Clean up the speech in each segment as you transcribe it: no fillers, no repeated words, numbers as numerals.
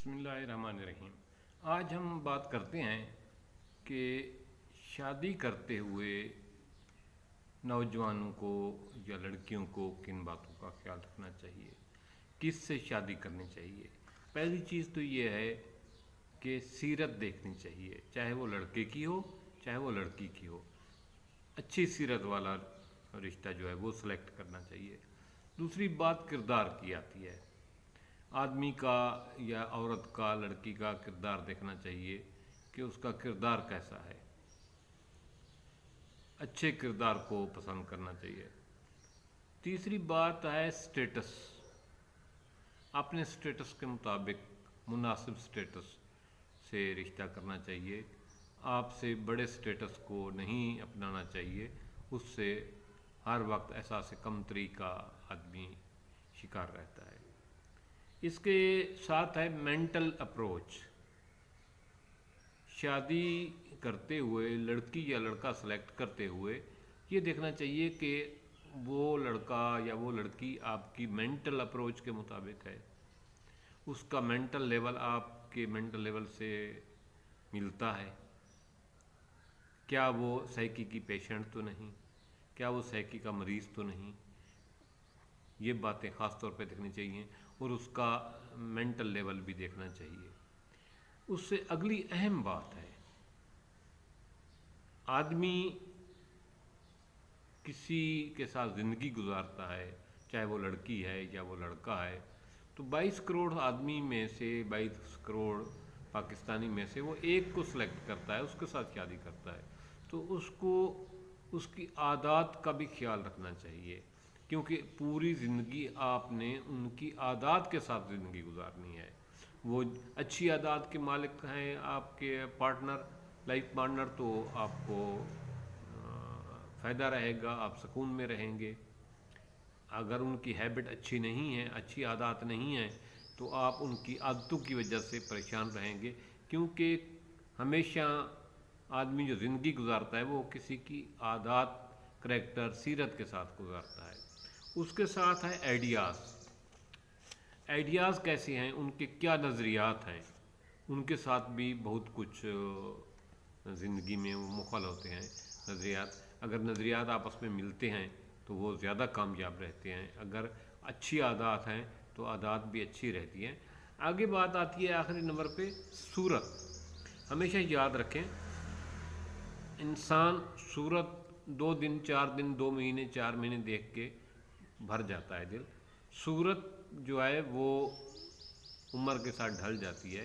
बिस्मिल्लाहिर्रहमानिर्रहीम। आज हम बात करते हैं कि शादी करते हुए नौजवानों को या लड़कियों को किन बातों का ख्याल रखना चाहिए, किससे शादी करनी चाहिए। पहली चीज़ तो ये है कि सीरत देखनी चाहिए, चाहे वो लड़के की हो चाहे वो लड़की की हो। अच्छी सीरत वाला रिश्ता जो है वो सिलेक्ट करना चाहिए। दूसरी बात किरदार की आती है। आदमी का या औरत का, लड़की का किरदार देखना चाहिए कि उसका किरदार कैसा है। अच्छे किरदार को पसंद करना चाहिए। तीसरी बात है स्टेटस। अपने स्टेटस के मुताबिक मुनासिब स्टेटस से रिश्ता करना चाहिए। आपसे बड़े स्टेटस को नहीं अपनाना चाहिए, उससे हर वक्त एहसास कमतरी का आदमी शिकार रहता है। इसके साथ है मेंटल अप्रोच। शादी करते हुए लड़की या लड़का सेलेक्ट करते हुए ये देखना चाहिए कि वो लड़का या वो लड़की आपकी मेंटल अप्रोच के मुताबिक है, उसका मेंटल लेवल आपके मेंटल लेवल से मिलता है। क्या वो साइकी की पेशेंट तो नहीं, क्या वो साइकी का मरीज़ तो नहीं, ये बातें ख़ास तौर पे देखनी चाहिए। और उसका मेंटल लेवल भी देखना चाहिए। उससे अगली अहम बात है, आदमी किसी के साथ ज़िंदगी गुजारता है, चाहे वो लड़की है या वो लड़का है, तो 22 करोड़ आदमी में से 22 करोड़ पाकिस्तानी में से वो एक को सिलेक्ट करता है, उसके साथ शादी करता है। तो उसको उसकी आदत का भी ख्याल रखना चाहिए, क्योंकि पूरी ज़िंदगी आपने उनकी आदत के साथ ज़िंदगी गुजारनी है। वो अच्छी आदत के मालिक हैं आपके पार्टनर, लाइफ पार्टनर, तो आपको फ़ायदा रहेगा, आप सुकून में रहेंगे। अगर उनकी हैबिट अच्छी नहीं है, अच्छी आदत नहीं है, तो आप उनकी आदतों की वजह से परेशान रहेंगे। क्योंकि हमेशा आदमी जो ज़िंदगी गुजारता है वो किसी की आदत, करैक्टर, सीरत के साथ गुजारता है। उसके साथ है आइडियाज़। आइडियाज़ कैसे हैं, उनके क्या नज़रियात हैं, उनके साथ भी बहुत कुछ ज़िंदगी में वो मुखल होते हैं नज़रियात। अगर नज़रियात आपस में मिलते हैं तो वो ज़्यादा कामयाब रहते हैं। अगर अच्छी आदत हैं तो आदत भी अच्छी रहती हैं। आगे बात आती है आखिरी नंबर पे सूरत। हमेशा याद रखें, इंसान सूरत 2 दिन 4 दिन 2 महीने 4 महीने देख के भर जाता है दिल। सूरत जो है वो उम्र के साथ ढल जाती है।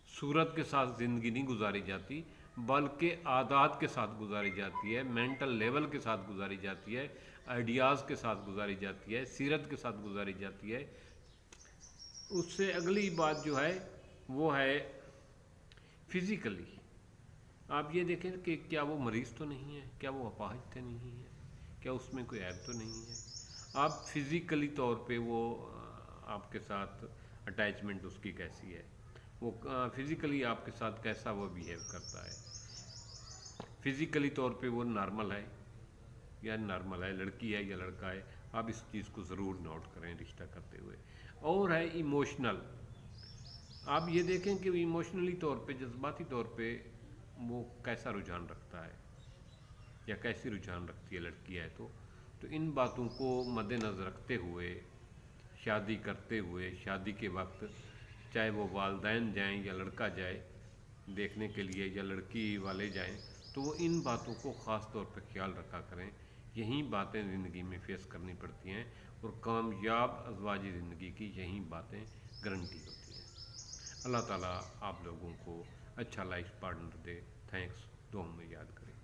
सूरत के साथ ज़िंदगी नहीं गुजारी जाती, बल्कि आदत के साथ गुजारी जाती है, मेंटल लेवल के साथ गुजारी जाती है, आइडियाज़ के साथ गुजारी जाती है, सीरत के साथ गुजारी जाती है। उससे अगली बात जो है वो है फिज़िकली। आप ये देखें कि क्या वो मरीज़ तो नहीं है, क्या वो अपाहिज तो नहीं है, क्या उसमें कोई ऐब तो नहीं है। आप फिज़िकली तौर पे वो आपके साथ अटैचमेंट उसकी कैसी है, वो फिज़िकली आपके साथ कैसा वो बिहेव करता है। फिज़िकली तौर पे वो नॉर्मल है या नॉर्मल है, लड़की है या लड़का है, आप इस चीज़ को ज़रूर नोट करें रिश्ता करते हुए। और है इमोशनल। आप ये देखें कि इमोशनली तौर पे, जज्बाती तौर पे वो कैसा रुझान रखता है या कैसी रुझान रखती है लड़की है। तो इन बातों को मद्देनज़र रखते हुए शादी करते हुए, शादी के वक्त चाहे वो वालिदैन जाएं या लड़का जाए देखने के लिए या लड़की वाले जाएं, तो वो इन बातों को ख़ास तौर पे ख्याल रखा करें। यही बातें ज़िंदगी में फ़ेस करनी पड़ती हैं और कामयाब अज़वाजी ज़िंदगी की यही बातें गारंटी होती हैं। अल्लाह ताला आप लोगों को अच्छा लाइफ पार्टनर दे। थैंक्स। दुआ में याद करें।